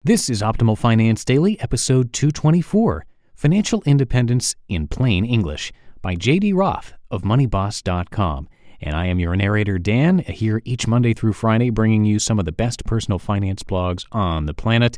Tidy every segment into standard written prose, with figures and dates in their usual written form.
This is Optimal Finance Daily, episode 224, Financial Independence in Plain English, by J.D. Roth of MoneyBoss.com. And I am your narrator, Dan, here each Monday through Friday, bringing you some of the best personal finance blogs on the planet.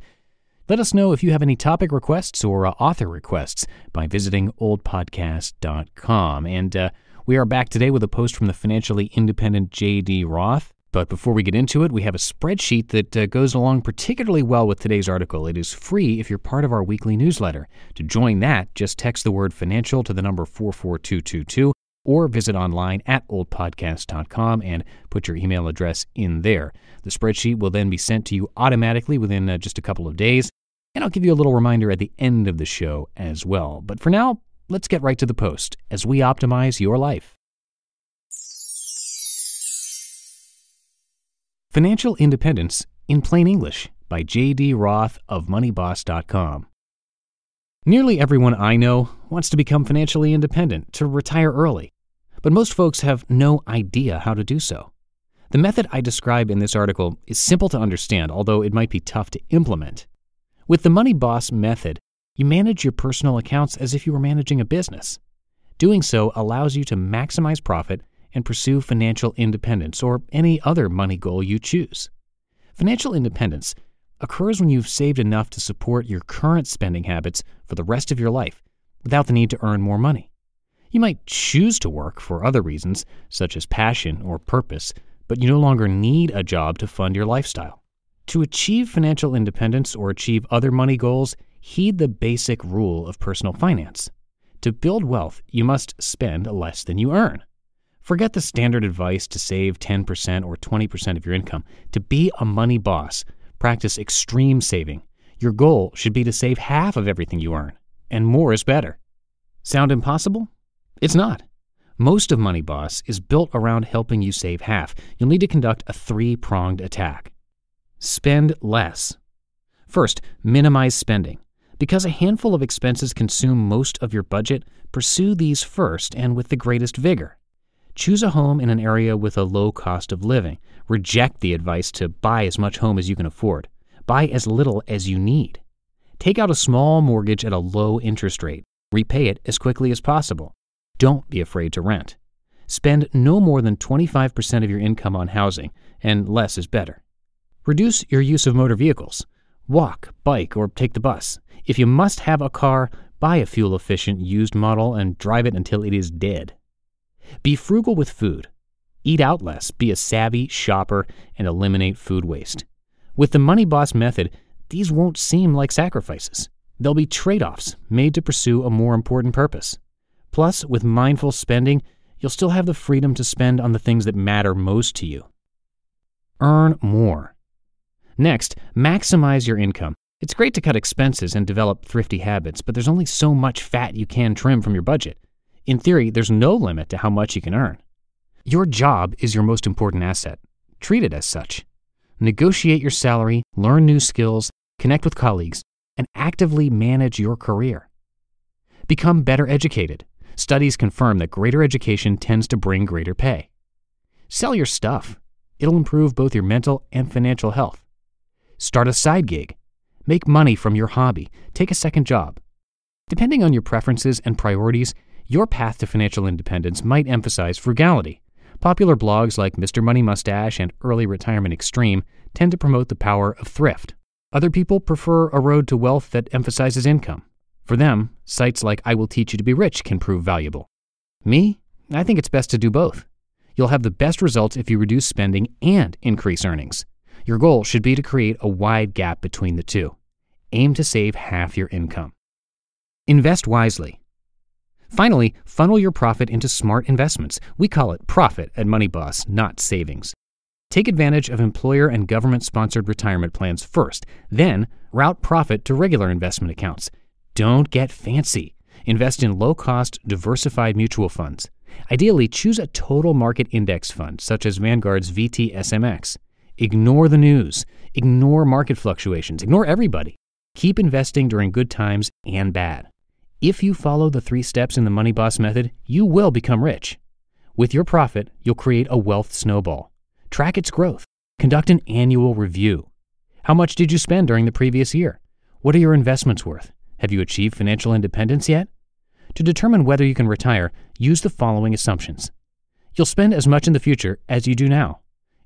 Let us know if you have any topic requests or author requests by visiting oldpodcast.com. And we are back today with a post from the financially independent J.D. Roth. But before we get into it, we have a spreadsheet that goes along particularly well with today's article. It is free if you're part of our weekly newsletter. To join that, just text the word financial to the number 44222 or visit online at oldpodcast.com and put your email address in there. The spreadsheet will then be sent to you automatically within just a couple of days, and I'll give you a little reminder at the end of the show as well. But for now, let's get right to the post as we optimize your life. Financial Independence in Plain English by J.D. Roth of MoneyBoss.com. Nearly everyone I know wants to become financially independent, to retire early, but most folks have no idea how to do so. The method I describe in this article is simple to understand, although it might be tough to implement. With the Money Boss method, you manage your personal accounts as if you were managing a business. Doing so allows you to maximize profit and pursue financial independence or any other money goal you choose. Financial independence occurs when you've saved enough to support your current spending habits for the rest of your life without the need to earn more money. You might choose to work for other reasons, such as passion or purpose, but you no longer need a job to fund your lifestyle. To achieve financial independence or achieve other money goals, heed the basic rule of personal finance. To build wealth, you must spend less than you earn. Forget the standard advice to save 10% or 20% of your income. To be a money boss, practice extreme saving. Your goal should be to save half of everything you earn, and more is better. Sound impossible? It's not. Most of Money Boss is built around helping you save half. You'll need to conduct a three-pronged attack. Spend less. First, minimize spending. Because a handful of expenses consume most of your budget, pursue these first and with the greatest vigor. Choose a home in an area with a low cost of living. Reject the advice to buy as much home as you can afford. Buy as little as you need. Take out a small mortgage at a low interest rate. Repay it as quickly as possible. Don't be afraid to rent. Spend no more than 25% of your income on housing, and less is better. Reduce your use of motor vehicles. Walk, bike, or take the bus. If you must have a car, buy a fuel-efficient used model and drive it until it is dead. Be frugal with food. Eat out less, be a savvy shopper, and eliminate food waste. With the Money Boss method, these won't seem like sacrifices. They'll be trade-offs made to pursue a more important purpose. Plus, with mindful spending, you'll still have the freedom to spend on the things that matter most to you. Earn more. Next, maximize your income. It's great to cut expenses and develop thrifty habits, but there's only so much fat you can trim from your budget. In theory, there's no limit to how much you can earn. Your job is your most important asset. Treat it as such. Negotiate your salary, learn new skills, connect with colleagues, and actively manage your career. Become better educated. Studies confirm that greater education tends to bring greater pay. Sell your stuff. It'll improve both your mental and financial health. Start a side gig. Make money from your hobby. Take a second job. Depending on your preferences and priorities, your path to financial independence might emphasize frugality. Popular blogs like Mr. Money Mustache and Early Retirement Extreme tend to promote the power of thrift. Other people prefer a road to wealth that emphasizes income. For them, sites like I Will Teach You to Be Rich can prove valuable. Me, I think it's best to do both. You'll have the best results if you reduce spending and increase earnings. Your goal should be to create a wide gap between the two. Aim to save half your income. Invest wisely. Finally, funnel your profit into smart investments. We call it profit at Money Boss, not savings. Take advantage of employer and government-sponsored retirement plans first, then route profit to regular investment accounts. Don't get fancy. Invest in low-cost, diversified mutual funds. Ideally, choose a total market index fund, such as Vanguard's VTSMX. Ignore the news. Ignore market fluctuations. Ignore everybody. Keep investing during good times and bad. If you follow the 3 steps in the Money Boss method, you will become rich. With your profit, you'll create a wealth snowball. Track its growth. Conduct an annual review. How much did you spend during the previous year? What are your investments worth? Have you achieved financial independence yet? To determine whether you can retire, use the following assumptions. You'll spend as much in the future as you do now.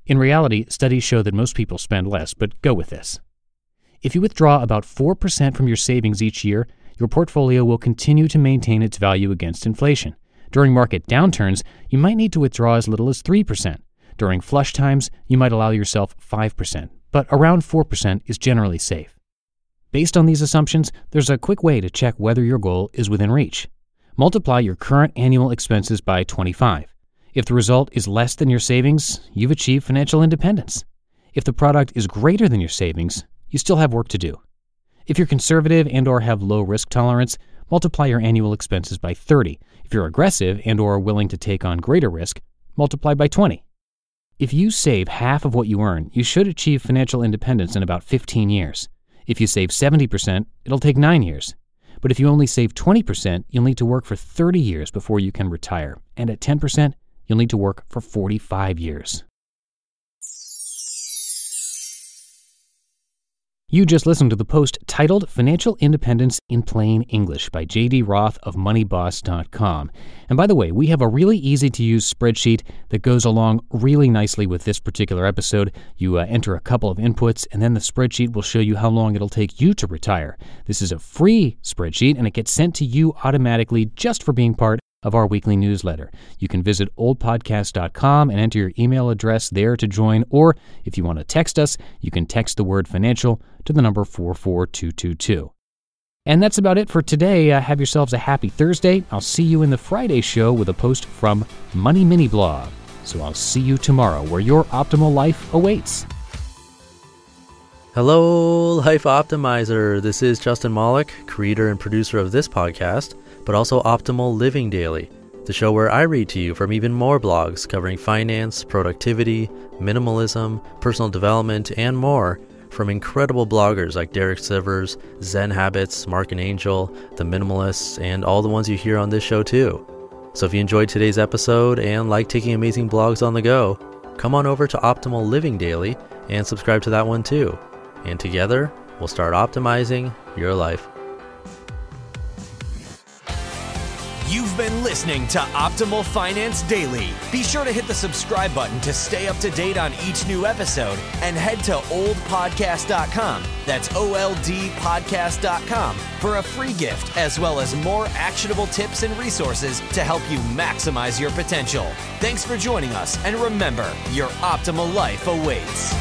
In reality, studies show that most people spend less, but go with this. If you withdraw about 4% from your savings each year, your portfolio will continue to maintain its value against inflation. During market downturns, you might need to withdraw as little as 3%. During flush times, you might allow yourself 5%, but around 4% is generally safe. Based on these assumptions, there's a quick way to check whether your goal is within reach. Multiply your current annual expenses by 25. If the result is less than your savings, you've achieved financial independence. If the product is greater than your savings, you still have work to do. If you're conservative and/or have low risk tolerance, multiply your annual expenses by 30. If you're aggressive and/or willing to take on greater risk, multiply by 20. If you save half of what you earn, you should achieve financial independence in about 15 years. If you save 70%, it'll take 9 years. But if you only save 20%, you'll need to work for 30 years before you can retire. And at 10%, you'll need to work for 45 years. You just listened to the post titled Financial Independence in Plain English by J.D. Roth of MoneyBoss.com. And by the way, we have a really easy-to-use spreadsheet that goes along really nicely with this particular episode. You enter a couple of inputs, and then the spreadsheet will show you how long it'll take you to retire. This is a free spreadsheet, and it gets sent to you automatically just for being part of our weekly newsletter. You can visit oldpodcast.com and enter your email address there to join, or if you want to text us, you can text the word financial to the number 44222. And that's about it for today. Have yourselves a happy Thursday. I'll see you in the Friday show with a post from Money Mini Blog. So I'll see you tomorrow where your optimal life awaits. Hello, Life Optimizer. This is Justin Malik, creator and producer of this podcast, but also Optimal Living Daily, the show where I read to you from even more blogs covering finance, productivity, minimalism, personal development, and more from incredible bloggers like Derek Sivers, Zen Habits, Mark and Angel, The Minimalists, and all the ones you hear on this show too. So if you enjoyed today's episode and like taking amazing blogs on the go, come on over to Optimal Living Daily and subscribe to that one too. And together, we'll start optimizing your life. You've been listening to Optimal Finance Daily. Be sure to hit the subscribe button to stay up to date on each new episode and head to oldpodcast.com. That's OLDpodcast.com for a free gift as well as more actionable tips and resources to help you maximize your potential. Thanks for joining us, and remember, your optimal life awaits.